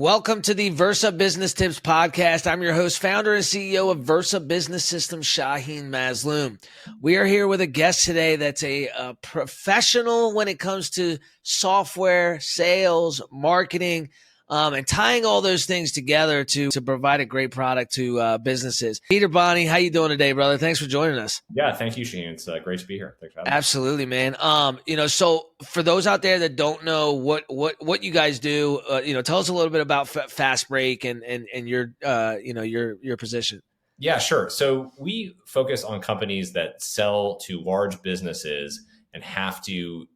Welcome to the Versa Business Tips Podcast. I'm your host, founder and CEO of Versa Business Systems, Shaheen Mazloom. We are here with a guest today that's a professional when it comes to software, sales, marketing, and tying all those things together to provide a great product to businesses. Peter Bonney, how you doing today, brother? Thanks for joining us. Yeah, thank you, Shane. It's great to be here. Thanks for having me. Absolutely, man. So for those out there that don't know what you guys do, tell us a little bit about Fast Break and your your position. Yeah, sure. So we focus on companies that sell to large businesses and have to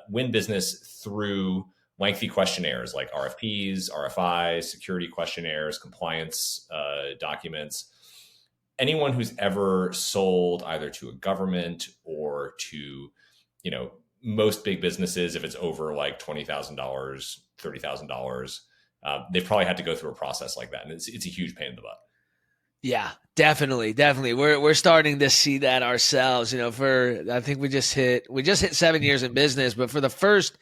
win business through lengthy questionnaires like RFPs, RFIs, security questionnaires, compliance documents. Anyone who's ever sold either to a government or to, most big businesses, if it's over like $20,000, $30,000, they've probably had to go through a process like that. And it's a huge pain in the butt. Yeah, definitely. We're starting to see that ourselves. I think we just hit 7 years in business, but for the first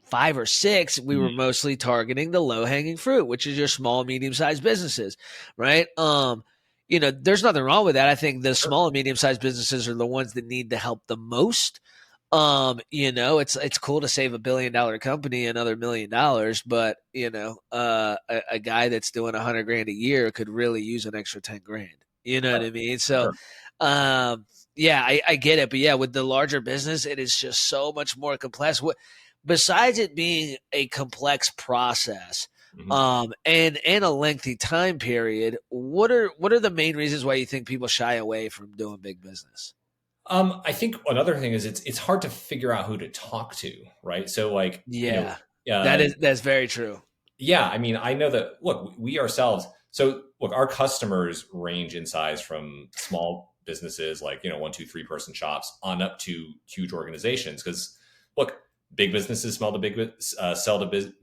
5 or 6, we were mostly targeting the low-hanging fruit, which is your small, medium-sized businesses, right? There's nothing wrong with that. I think the small and medium-sized businesses are the ones that need the help the most. It's cool to save $1 billion company another $1 million, but a guy that's doing $100,000 a year could really use an extra $10,000. You know what I mean? So, I get it. But yeah, with the larger business, it is just so much more complex. Besides it being a complex process, and a lengthy time period, what are the main reasons why you think people shy away from doing big business? I think another thing is it's hard to figure out who to talk to, right? So that's very true. Yeah, I mean, I know that. Look, we ourselves. So look, our customers range in size from small businesses like 1, 2, 3 person shops on up to huge organizations. Because look, big businesses sell to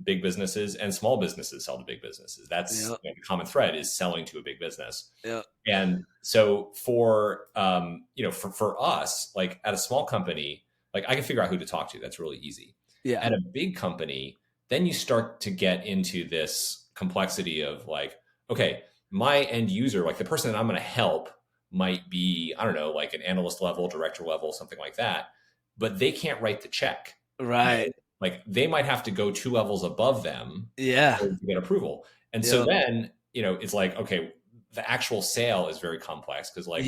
big businesses, and small businesses sell to big businesses. That's the common thread is selling to a big business. Yeah. And so for us, like at a small company, like I can figure out who to talk to. That's really easy. Yeah. At a big company, then you start to get into this complexity of like, okay, my end user, like the person that I'm going to help might be, I don't know, like an analyst level, director level, something like that, but they can't write the check. Right. Like they might have to go 2 levels above them to get approval. And so then, it's like, okay, the actual sale is very complex because you're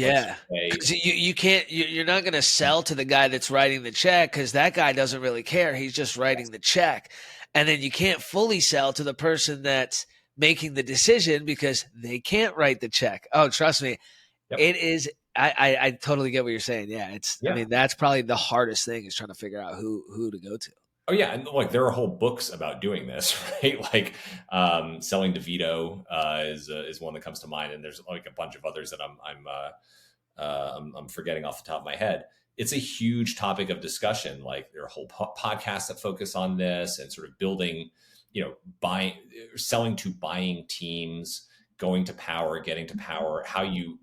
not going to sell to the guy that's writing the check because that guy doesn't really care. He's just writing the check. And then you can't fully sell to the person that's making the decision because they can't write the check. Oh, trust me. Yep. It is. I totally get what you're saying. Yeah, I mean, that's probably the hardest thing is trying to figure out who to go to. Oh yeah, and like there are whole books about doing this, right? Like selling to Vito is one that comes to mind, and there's like a bunch of others that I'm forgetting off the top of my head. It's a huge topic of discussion. Like there are whole podcasts that focus on this and sort of building, selling to buying teams. Going to power, getting to power, how you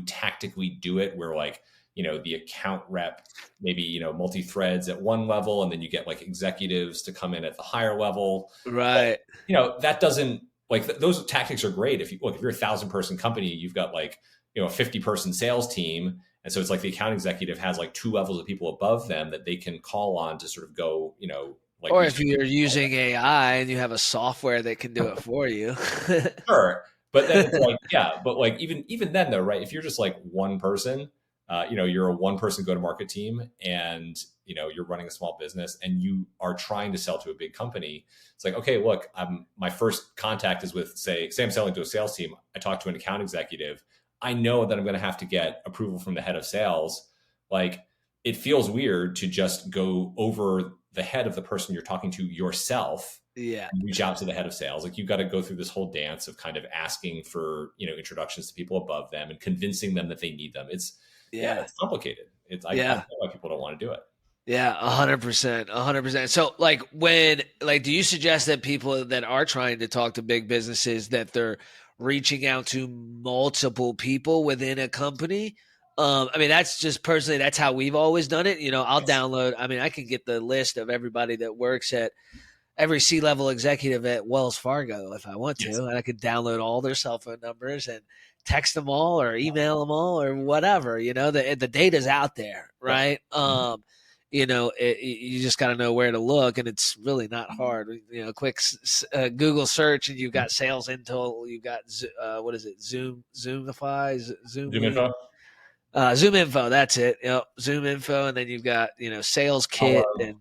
tactically do it, where like, the account rep, maybe, multi-threads at one level, and then you get like executives to come in at the higher level. Right. But, that doesn't like those tactics are great. If you're a 1,000-person company, you've got like, a 50-person sales team. And so it's like the account executive has like 2 levels of people above them that they can call on to sort of go, like, or if you're using AI and you have a software that can do it for you. Sure. But then it's like, but like even then though, right? If you're just like one person, you're a 1-person go-to-market team and, you're running a small business and you are trying to sell to a big company. It's like, okay, look, my first contact is with say I'm selling to a sales team. I talk to an account executive. I know that I'm going to have to get approval from the head of sales. Like it feels weird to just go over the head of the person you're talking to yourself. Yeah. And reach out to the head of sales. Like you've got to go through this whole dance of kind of asking for, introductions to people above them and convincing them that they need them. It's complicated. I don't know why people don't want to do it. Yeah, 100%. So do you suggest that people that are trying to talk to big businesses that they're reaching out to multiple people within a company? That's just personally, that's how we've always done it. I'll download, I can get the list of everybody that works at every C-level executive at Wells Fargo if I want Yes. to, and I could download all their cell phone numbers and text them all or email them all or whatever. The data's out there, Yep. right? You just got to know where to look, and it's really not hard. Quick Google search, and you've got sales intel. You've got what is it? Zoomify, Zoom info. Zoom info. That's it. Zoom info, and then you've got sales kit, and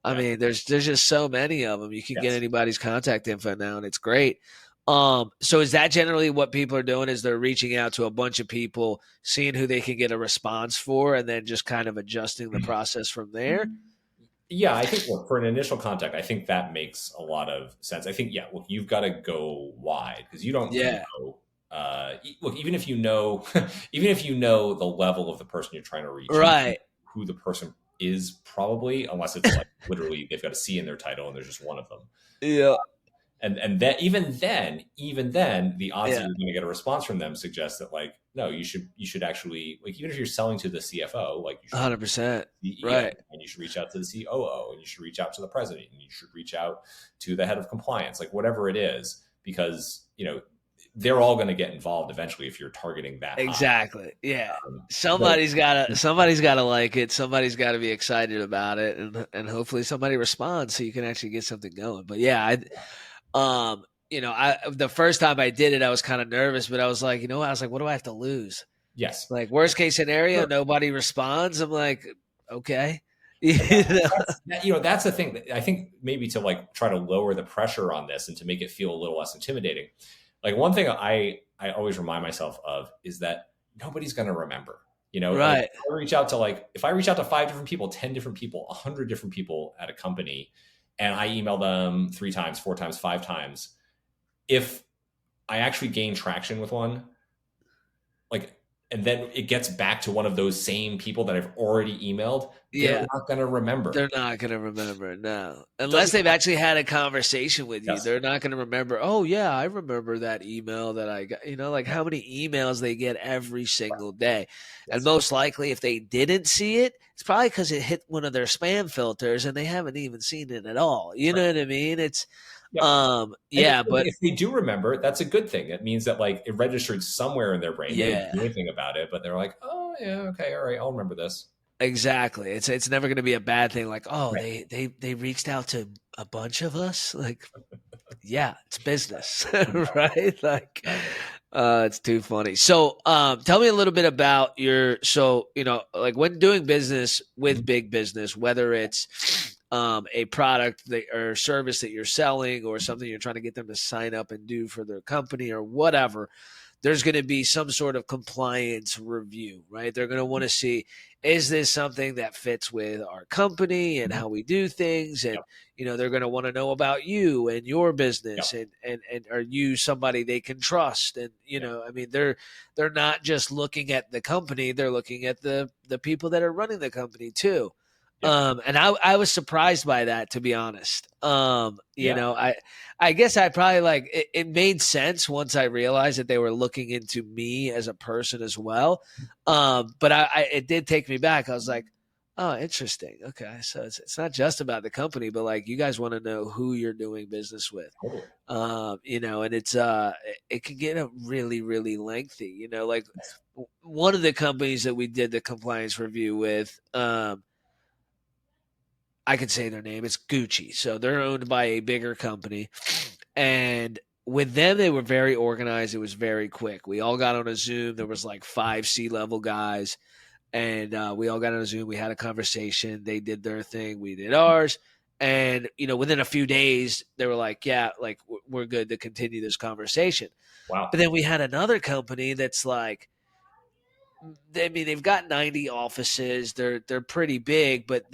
I mean, there's just so many of them. You can get anybody's contact info now, and it's great. So is that generally what people are doing? Is they're reaching out to a bunch of people, seeing who they can get a response for, and then just kind of adjusting the process from there? Yeah, I think for an initial contact, I think that makes a lot of sense. I think, look, you've got to go wide because you don't know. Look, even if you know, even if you know the level of the person you're trying to reach, right? Who the person is probably, unless it's like literally they've got a C in their title and there's just one of them. Yeah. And that even then, the odds that you're going to get a response from them suggest that like, no, you should actually, like, even if you're selling to the CFO, like you should 100%, right, and you should reach out to the COO, and you should reach out to the president, and you should reach out to the head of compliance, like whatever it is, because they're all going to get involved eventually if you're targeting that exactly high. Yeah. Somebody's got to like it. Somebody's got to be excited about it, and hopefully somebody responds so you can actually get something going. But yeah, the first time I did it, I was kind of nervous, but I was like, what do I have to lose? Yes. Like worst case scenario, nobody responds. I'm like, okay. That's the thing. I think maybe to like try to lower the pressure on this and to make it feel a little less intimidating. Like one thing I always remind myself of is that nobody's going to remember, right. Like if I reach out to 5 different people, 10 different people, 100 different people at a company, and I email them 3 times, 4 times, 5 times, if I actually gain traction with one, and then it gets back to one of those same people that I've already emailed, they're not going to remember. They're not going to remember, no. Unless they've actually had a conversation with you. Yes. They're not going to remember, oh, yeah, I remember that email that I got. Like how many emails they get every single day. Yes. And most likely, if they didn't see it, it's probably because it hit one of their spam filters and they haven't even seen it at all. You know what I mean? It's but if they do remember, that's a good thing. It means that like it registered somewhere in their brain. Yeah. They didn't do anything about it, but they're like, oh yeah, okay, all right, I'll remember this. Exactly. It's never going to be a bad thing. Like, oh, right. they reached out to a bunch of us. Like, yeah, it's business, right? Like, it's too funny. So, tell me a little bit about like when doing business with big business, whether it's a product or service that you're selling or something you're trying to get them to sign up and do for their company or whatever, there's going to be some sort of compliance review, right? They're going to want to see, is this something that fits with our company and how we do things? And, they're going to want to know about you and your business and are you somebody they can trust? And, I mean, they're not just looking at the company, they're looking at the people that are running the company too. And I was surprised by that, to be honest. I guess I probably it made sense once I realized that they were looking into me as a person as well. But it did take me back. I was like, oh, interesting. Okay. So it's not just about the company, but like you guys want to know who you're doing business with, and it's, it can get really, really lengthy, like one of the companies that we did the compliance review with, I can say their name. It's Gucci. So they're owned by a bigger company. And with them, they were very organized. It was very quick. We all got on a Zoom. There was like 5 C-level guys. And we all got on a Zoom. We had a conversation. They did their thing. We did ours. And, within a few days, they were like, yeah, like we're good to continue this conversation. Wow. But then we had another company that's like, they've got 90 offices. They're pretty big, but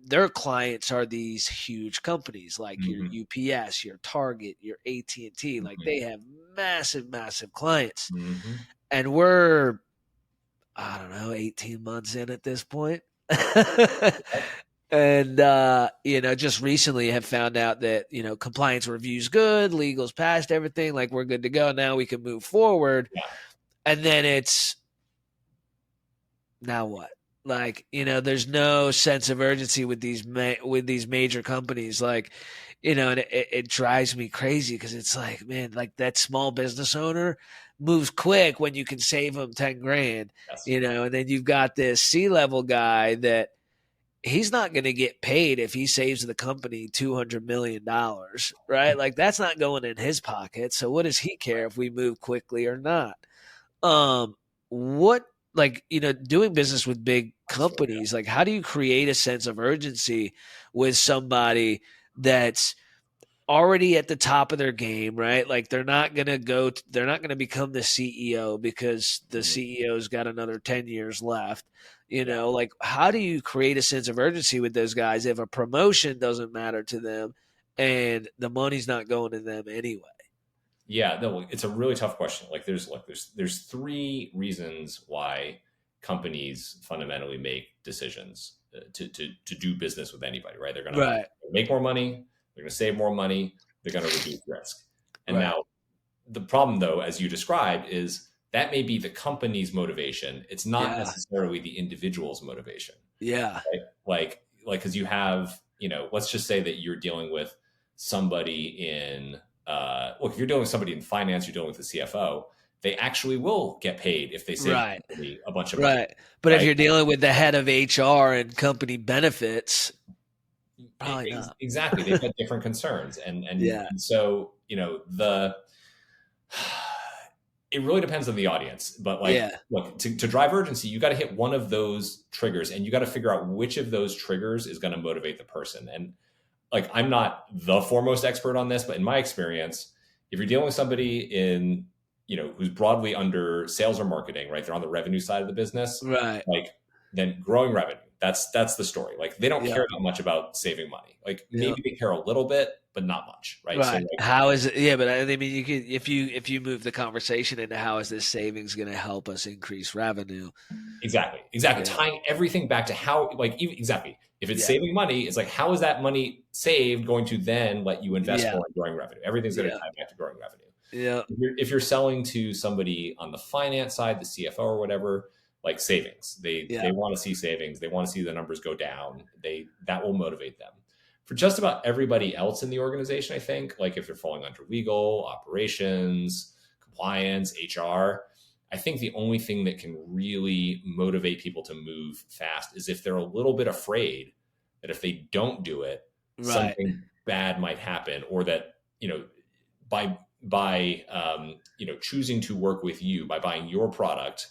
their clients are these huge companies like your UPS, your Target, your AT&T. Like they have massive, massive clients. And we're, I don't know, 18 months in at this point. And, just recently have found out that, compliance review's good, legal's passed everything. Like we're good to go. Now we can move forward. Yeah. And then it's, now what? Like, there's no sense of urgency with these major companies. Like, and it drives me crazy because it's like, man, like that small business owner moves quick when you can save them 10 grand, Yes. and then you've got this C-level guy that he's not going to get paid if he saves the company $200 million, right? Like that's not going in his pocket. So what does he care if we move quickly or not? What, like, doing business with big companies, like how do you create a sense of urgency with somebody that's already at the top of their game, right? Like they're not going to become the CEO because the CEO's got another 10 years left. Like how do you create a sense of urgency with those guys if a promotion doesn't matter to them and the money's not going to them anyway? Yeah, no, it's a really tough question. Like there's three reasons why companies fundamentally make decisions to do business with anybody, right? They're going to Right. make more money, they're going to save more money, they're going to reduce risk. And Right. now the problem, though, as you described, is that may be the company's motivation. It's not Yeah. necessarily the individual's motivation. Yeah. Right? Like because you have, let's just say that you're dealing with somebody in look, if you're dealing with somebody in finance, you're dealing with the CFO, they actually will get paid if they save Right. a bunch of money. Right. But if right? you're dealing with the head of HR and company benefits, probably not. Exactly. They've got different concerns. And Yeah. so, it really depends on the audience, but Yeah. look, to drive urgency, you got to hit one of those triggers and you got to figure out which of those triggers is going to motivate the person. And like, I'm not the foremost expert on this, but in my experience, if you're dealing with somebody in, who's broadly under sales or marketing, right? They're on the revenue side of the business, Right. like then growing revenue. That's the story. Like they don't Yeah. care that much about saving money. Like Yeah. maybe they care a little bit, but not much, right? So Right. How is it? Yeah, but I mean, you could if you move the conversation into how is this savings going to help us increase revenue? Exactly. Yeah. Tying everything back to how, exactly. If it's Yeah. saving money, it's like, how is that money saved going to then let you invest Yeah. more in growing revenue? Everything's going to Yeah. tie back to growing revenue. Yeah. If you're selling to somebody on the finance side, the CFO or whatever, like savings, they want to see savings. They want to see the numbers go down. That will motivate them. For just about everybody else in the organization, I think, like if they're falling under legal, operations, compliance, HR, I think the only thing that can really motivate people to move fast is if they're a little bit afraid that if they don't do it, Right. something bad might happen, or that, by choosing to work with you, by buying your product,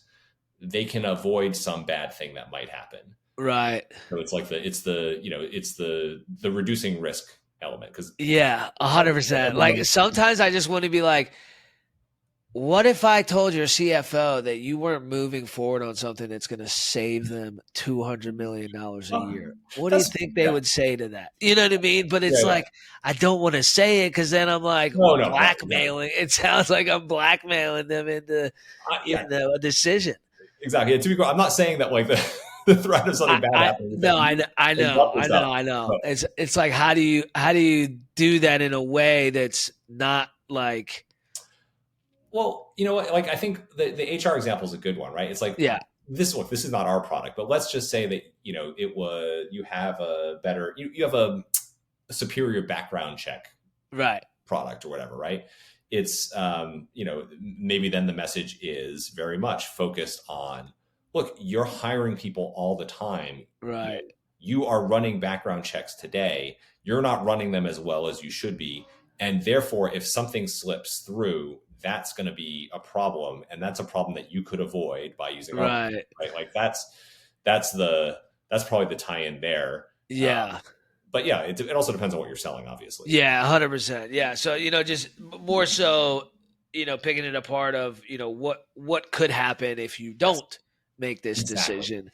they can avoid some bad thing that might happen. Right. So it's like the reducing risk element. Because 100%. Like sometimes I just want to be like, what if I told your CFO that you weren't moving forward on something that's going to save them $200 million a year? What do you think they would say to that? You know what I mean? But it's I don't want to say it because then I'm like blackmailing. It sounds like I'm blackmailing them into a decision. Exactly. And to be clear, I'm not saying that like the threat of something bad happening. No, I know. It's like how do you do that in a way that's not like. Well, you know what? Like I think the HR example is a good one, right? It's like this is not our product, but let's just say that you have a superior background check product or whatever, right? It's maybe then the message is very much focused on, look, you're hiring people all the time, right? You are running background checks today. You're not running them as well as you should be, and therefore, if something slips through, that's going to be a problem, and that's a problem that you could avoid by using our product, right? Like that's probably the tie-in there. Yeah. But yeah, it also depends on what you're selling, obviously. Yeah, 100%. Yeah. So, just more so, picking it apart of, what could happen if you don't make this decision,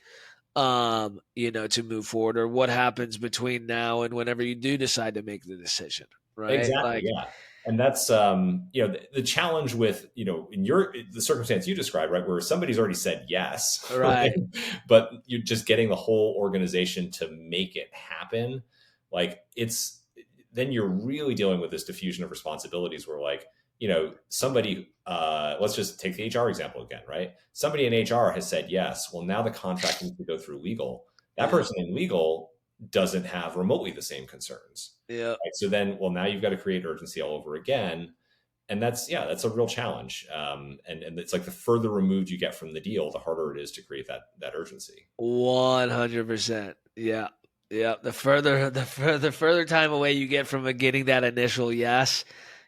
to move forward, or what happens between now and whenever you do decide to make the decision. Right. Exactly. Yeah. And that's, the challenge with, in the circumstance you described, right, where somebody's already said yes, right? But you're just getting the whole organization to make it happen. Like then you're really dealing with this diffusion of responsibilities where like, somebody, let's just take the HR example again, right? Somebody in HR has said yes. Well, now the contract needs to go through legal. That person in legal doesn't have remotely the same concerns. Yeah. Right? So then, well, now you've got to create urgency all over again. And that's a real challenge. And it's like the further removed you get from the deal, the harder it is to create that urgency. 100%. Yeah. Yeah. The further time away you get from getting that initial yes,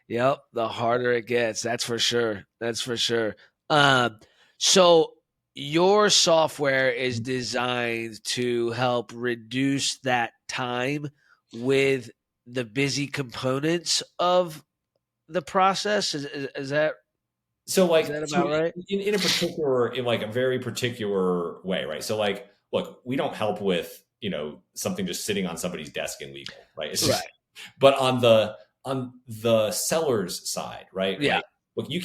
yep, the harder it gets. That's for sure. That's for sure. Um, so your software is designed to help reduce that time with the busy components of the process. Is that So is like, that so about right? in a particular, in like a very particular way, right? So like, look, we don't help with, something just sitting on somebody's desk in legal, right? It's just, Right. but on the seller's side, right? Yeah. Like, look, you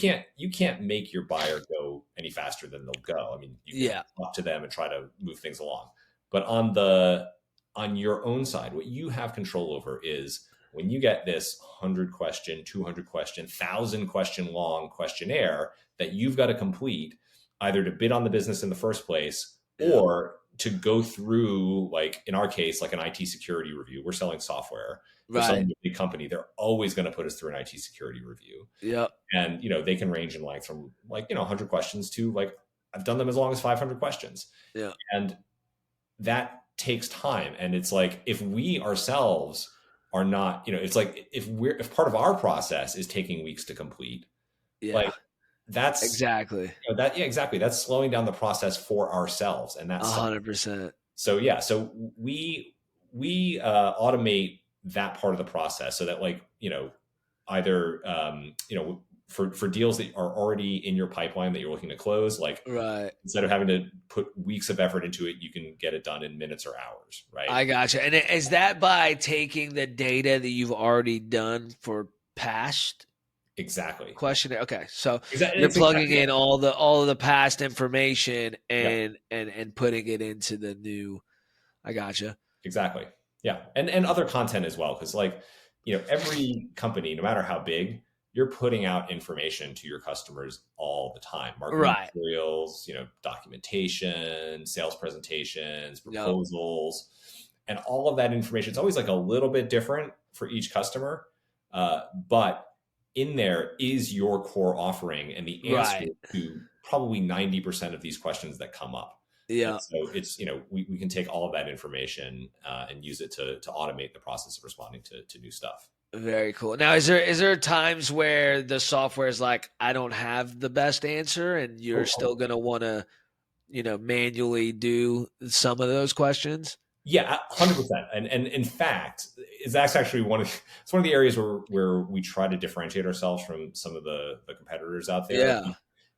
can't make your buyer go any faster than they'll go. I mean, you can Yeah. talk to them and try to move things along, but on your own side, what you have control over is when you get this 100 question, 200 question, 1,000 question long questionnaire that you've got to complete either to bid on the business in the first place Yeah. or to go through, like in our case, like an IT security review. We're selling software. We're selling Right. a big company. They're always going to put us through an IT security review. Yep. And, they can range in length from like, 100 questions to like, I've done them as long as 500 questions. Yeah. And that takes time. And it's like, if we ourselves are not, it's like if part of our process is taking weeks to complete, like Yeah. that's, Exactly. yeah, exactly. That's slowing down the process for ourselves. And that's 100%. so, yeah. So we automate that part of the process so that like, either, for deals that are already in your pipeline that you're looking to close, like Right. instead of having to put weeks of effort into it, you can get it done in minutes or hours, right? I gotcha. And is that by taking the data that you've already done for past Exactly. questionnaire? Okay, so you're It's plugging exactly, in all of the past information yeah, and putting it into the new. I gotcha. exactly. Yeah. And other content as well. Cause like, every company, no matter how big, you're putting out information to your customers all the time, marketing Right. materials, documentation, sales presentations, Yep. proposals, and all of that information. It's always like a little bit different for each customer. But in there is your core offering and the answer Right. to probably 90% of these questions that come up. And Yeah. so it's, we can take all of that information and use it to automate the process of responding to new stuff. Very cool. Now, is there times where the software is like, I don't have the best answer, and you're still gonna want to, manually do some of those questions? Yeah, 100%. And in fact, that's actually it's one of the areas where we try to differentiate ourselves from some of the competitors out there. Yeah.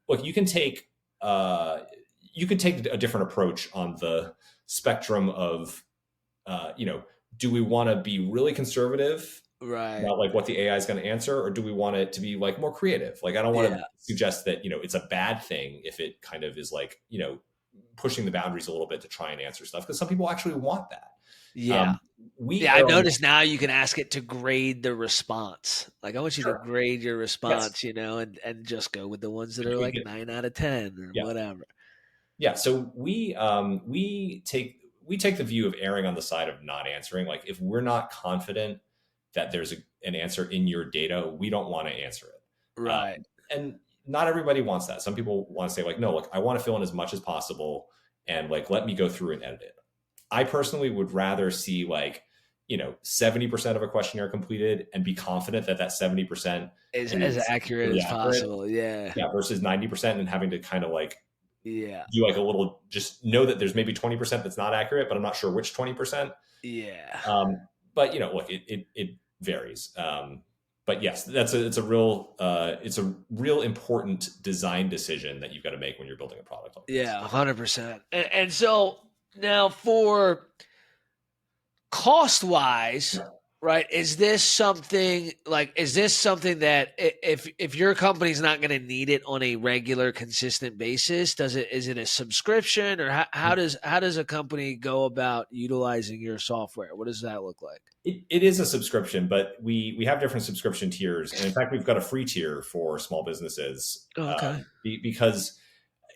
Look, you can take a different approach on the spectrum of, do we want to be really conservative Right. about like what the AI is going to answer, or do we want it to be like more creative? Like, I don't want to Yeah. suggest that, it's a bad thing if it kind of is like, pushing the boundaries a little bit to try and answer stuff, because some people actually want that. Yeah. We Yeah, I've err on noticed now you can ask it to grade the response. Like, I want you to sure. grade your Yes. response, and just go with the ones that And are you can like get, 9 out of 10 or yeah. whatever. Yeah. So we take the view of erring on the side of not answering. Like, if we're not confident that there's an answer in your data, we don't want to answer it. Right. And not everybody wants that. Some people want to say like, no, look, I want to fill in as much as possible and like, let me go through and edit it. I personally would rather see like, 70% of a questionnaire completed and be confident that 70% As is accurate really as accurate. possible. Yeah. Yeah. Versus 90% and having to kind of like Yeah. do like a little, just know that there's maybe 20% that's not accurate, but I'm not sure which 20%. Yeah. But look, it varies. But yes, it's a real important design decision that you've got to make when you're building a product like this. Yeah, 100%. And so now for cost-wise, Yeah. right? Is this something that if your company's not going to need it on a regular, consistent basis, is it a subscription, or how does a company go about utilizing your software? What does that look like? It is a subscription, but we have different subscription tiers, and in fact, we've got a free tier for small businesses Oh, okay. because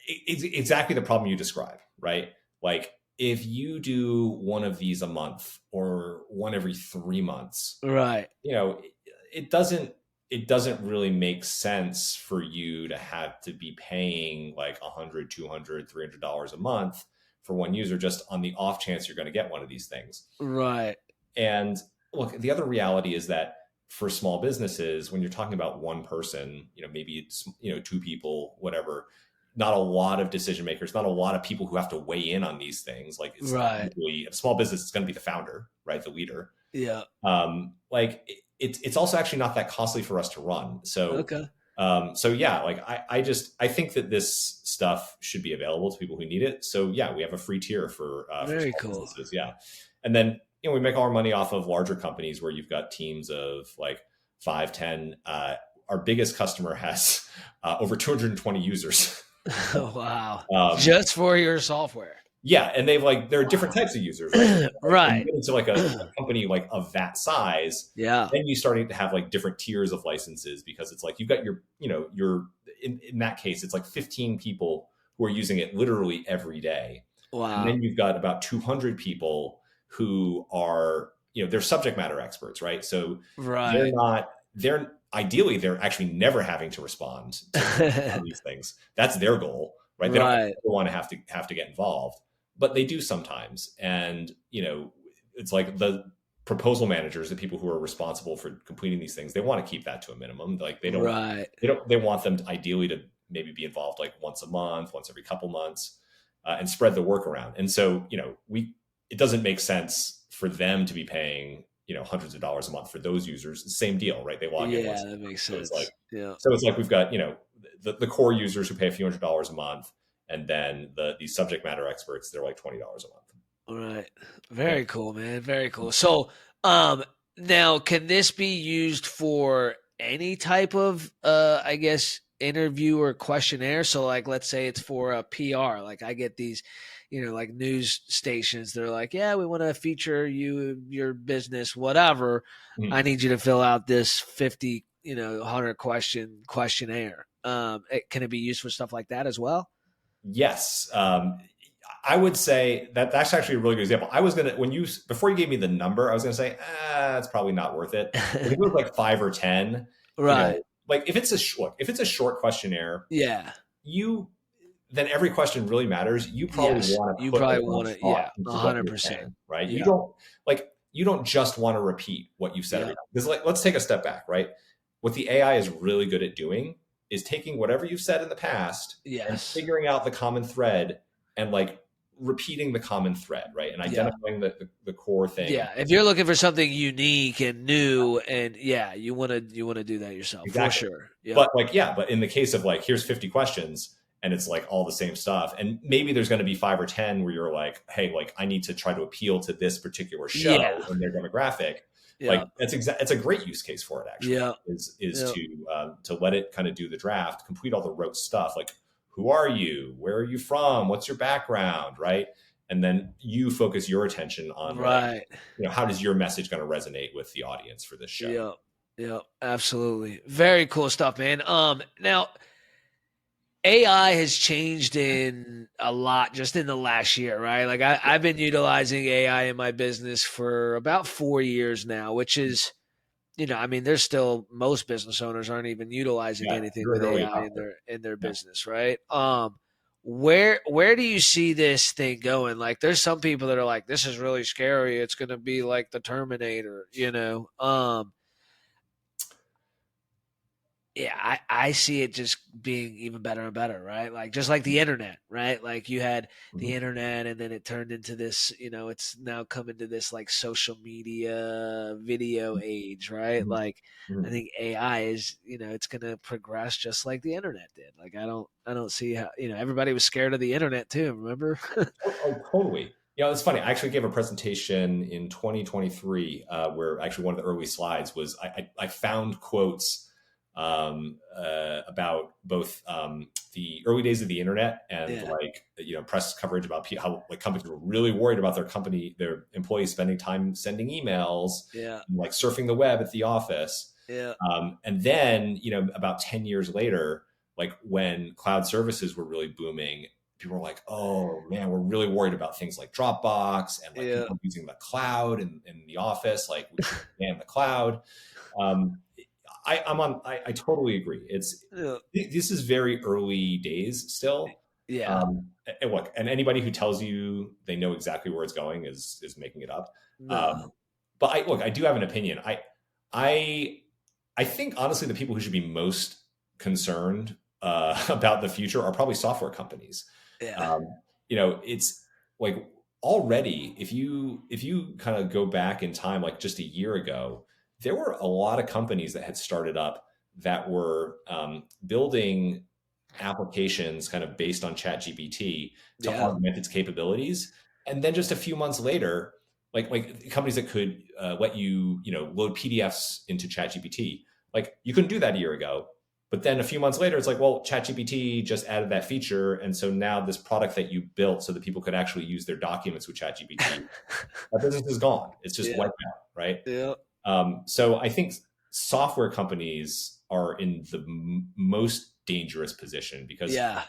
it's exactly the problem you describe, right? Like, if you do one of these a month or one every 3 months, Right. it doesn't really make sense for you to have to be paying like $100, $200, $300 a month for one user just on the off chance you're going to get one of these things. Right. And look, the other reality is that for small businesses, when you're talking about one person, maybe it's, two people, whatever, not a lot of decision makers, not a lot of people who have to weigh in on these things. Like it's Right. usually a small business, it's going to be the founder, right? The leader. Yeah. Like it's also actually not that costly for us to run. So, Okay. so yeah, like I think that this stuff should be available to people who need it. So yeah, we have a free tier for Very small cool. businesses. Yeah. And then, we make all our money off of larger companies where you've got teams of like 5, 10. Our biggest customer has over 220 users. Wow. Just for your software. Yeah. And there are different types of users, right? Right. When you get into like a company like of that size, Yeah. then you starting to have like different tiers of licenses, because it's like you've got your in that case, it's like 15 people who are using it literally every day. Wow. And then you've got about 200 people who are, they're subject matter experts, right? So right. they're actually never having to respond to these things. That's their goal, right? They don't want to have to get involved, but they do sometimes. And, it's like the proposal managers, the people who are responsible for completing these things, they want to keep that to a minimum. Like they want them to ideally to maybe be involved like once a month, once every couple months, and spread the work around. And so, it doesn't make sense for them to be paying, hundreds of dollars a month for those users. Same deal, right? They log in once. Yeah, that makes sense. So it's like we've got, the core users who pay a few $100s a month, and then these subject matter experts, they're like $20 a month. All right. Very cool, man. Very cool. So now can this be used for any type of I guess interview or questionnaire? So like let's say it's for a PR. Like I get these like news stations, they're like, yeah, we want to feature you, your business, whatever. Mm-hmm. I need you to fill out this 50, 100 question questionnaire. Can it be used for stuff like that as well? Yes. I would say that's actually a really good example. I was going to, before you gave me the number, I was going to say, it's probably not worth it. If it was like 5 or 10, right. Like if it's a short questionnaire, then every question really matters. You probably want to, yeah, 100%, right? Yeah. You don't just want to repeat what you've said. Yeah. Because let's take a step back, right? What the AI is really good at doing is taking whatever you've said in the past and figuring out the common thread and like repeating the common thread, right? And identifying the core thing. Yeah. If you're looking for something unique and new, and you want to do that yourself. Exactly. For sure. Yeah. But in the case of like, here's 50 questions and it's like all the same stuff. And maybe there's going to be 5 or 10 where you're like, hey, like I need to try to appeal to this particular show and their demographic. Yeah. Like it's a great use case for it actually. Yeah. Is to let it kind of do the draft, complete all the rote stuff. Like, who are you? Where are you from? What's your background? Right. And then you focus your attention on how does your message going to resonate with the audience for this show? Yeah. Yeah, absolutely. Very cool stuff, man. Now AI has changed in a lot just in the last year, right? Like I've been utilizing AI in my business for about 4 years now, which is, there's still most business owners aren't even utilizing anything with AI in their business, right? Where do you see this thing going? Like there's some people that are like, this is really scary. It's going to be like the Terminator, Yeah, I see it just being even better and better, right? Like just like the internet, right? Like you had the internet and then it turned into this, it's now come into this like social media video age, right? Like I think AI is, it's going to progress just like the internet did. Like I don't see how, everybody was scared of the internet too, remember? Oh, totally. It's funny. I actually gave a presentation in 2023 where actually one of the early slides was I found quotes about both the early days of the internet and press coverage about how like companies were really worried about their employees spending time sending emails, and, like surfing the web at the office. Yeah. And then, about 10 years later, like when cloud services were really booming, people are like, oh man, we're really worried about things like Dropbox and like Yeah. people using the cloud in the office. Like we should ban the cloud. Um, I totally agree. Yeah. This is very early days still. Yeah. And look, and anybody who tells you they know exactly where it's going is making it up. No. Um, but I do have an opinion. I I think honestly, the people who should be most concerned about the future are probably software companies. Yeah. Um, it's like already, if you kind of go back in time, like just a year ago, there were a lot of companies that had started up that were building applications kind of based on ChatGPT to Yeah. augment its capabilities. And then just a few months later, like companies that could let you load PDFs into ChatGPT, like you couldn't do that a year ago. But then a few months later, it's like, well, ChatGPT just added that feature, and so now this product that you built so that people could actually use their documents with ChatGPT, that business is gone. It's just Yeah. wiped out, right? Yeah. So I think software companies are in the most dangerous position because Yeah.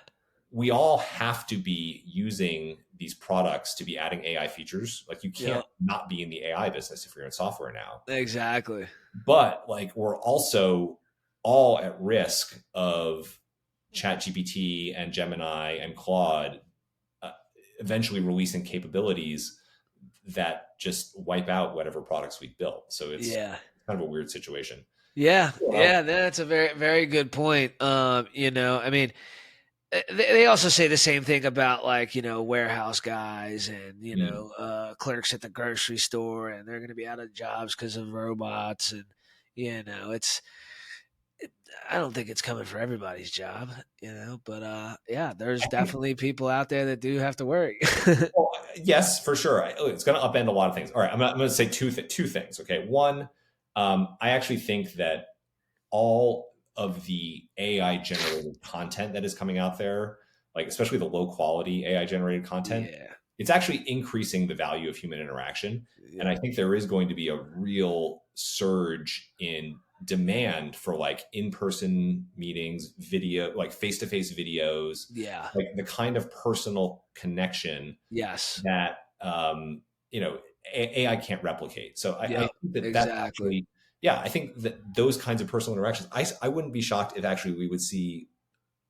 we all have to be using these products to be adding AI features. Like you Yeah. can't not be in the AI business if you're in software now. Exactly. But like we're also all at risk of ChatGPT and Gemini and Claude uh, eventually releasing capabilities that just wipe out whatever products we built. So it's Yeah. kind of a weird situation. Yeah. Well, Yeah. That's a very, very good point. I mean, they also say the same thing about like, warehouse guys and, mm, clerks at the grocery store, and they're going to be out of jobs because of robots. And, it's, I don't think it's coming for everybody's job, but yeah, there's I think, definitely people out there that do have to worry. well, yes, for sure. It's going to upend a lot of things. All right, I'm going to say two things. Okay, one, I actually think that all of the AI generated content that is coming out there, like especially the low quality AI generated content, Yeah. it's actually increasing the value of human interaction. And Yeah. I think there is going to be a real surge in demand for like in-person meetings, video, like face-to-face videos, Yeah. like the kind of personal connection Yes. that AI can't replicate. So I Yep. think that that's Exactly. actually, yeah, I think that those kinds of personal interactions, I wouldn't be shocked if actually we would see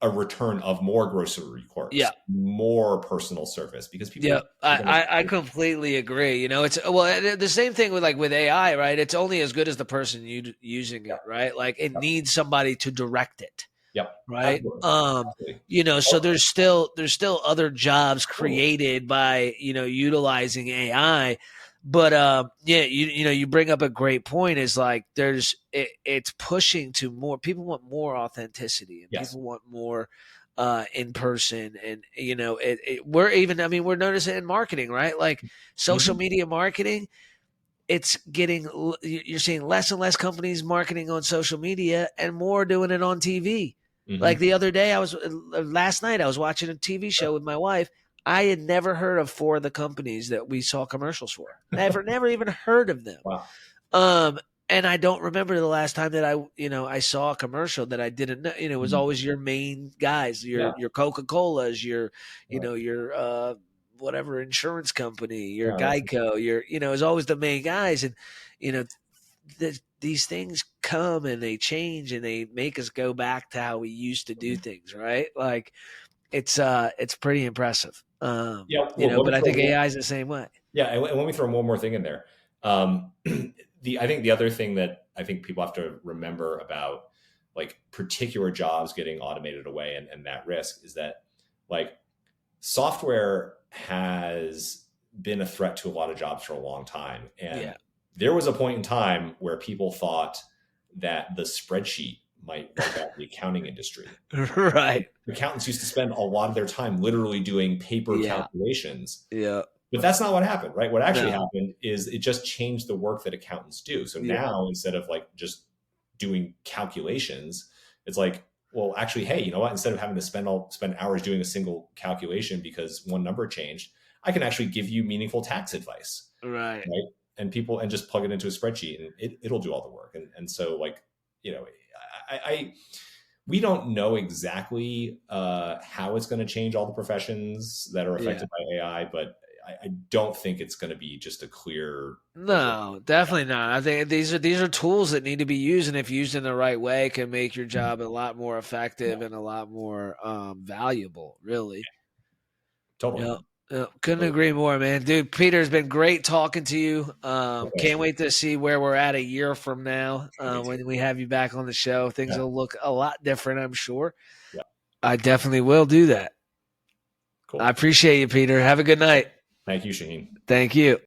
a return of more grocery clerks, Yeah. more personal service, because Yeah, people are going I to, completely agree. It's the same thing with with AI, right? It's only as good as the person using yeah, it, right? Like it yeah, needs somebody to direct it, yep, right? absolutely, absolutely. So there's still other jobs created by utilizing AI, but yeah, you bring up a great point. Is like it's pushing to more people want more authenticity, and Yes. people want more in person, and we're noticing in marketing, right? Like social Mhm. media marketing, it's getting you're seeing less and less companies marketing on social media and more doing it on TV. Like Mhm. the other day, last night I was watching a TV show with my wife. I had never heard of four of the companies that we saw commercials for. Never even heard of them. Wow. Um, and I don't remember the last time that I saw a commercial that I didn't know. It was Mhm. always your main guys, Yeah. your Coca Colas, Right. your whatever insurance company, your Yeah. Geico, is always the main guys, and you know these things come and they change and they make us go back to how we used to do Mhm. things, right? Like it's pretty impressive. Yeah. Well, let me But I throw think AI is the same way. Yeah, and let me throw one more thing in there. I think the other thing that I think people have to remember about like particular jobs getting automated away and that risk is that like software has been a threat to a lot of jobs for a long time. And Yeah. there was a point in time where people thought that the spreadsheet might wipe out the accounting industry. Right. Accountants used to spend a lot of their time literally doing paper Yeah. calculations, Yeah. but that's not what happened, right? What actually No. happened is it just changed the work that accountants do. So Yeah. now instead of like just doing calculations, it's like, well, actually, hey, you know what? Instead of having to spend hours doing a single calculation because one number changed, I can actually give you meaningful tax advice, Right. right? And just plug it into a spreadsheet and it'll do all the work. And so like, you know, I we don't know exactly how it's going to change all the professions that are affected by AI, but I don't think it's going to be just a clear. No, definitely not. I think these are tools that need to be used, and if used in the right way, can make your job a lot more effective and a lot more valuable. Really, Totally. couldn't agree more, man. Dude, Peter, it's been great talking to you. Can't wait to see where we're at a year from now when we have you back on the show. Things will look a lot different, I'm sure. Yeah. I definitely will do that. Cool. I appreciate you, Peter. Have a good night. Thank you, Shaheen. Thank you.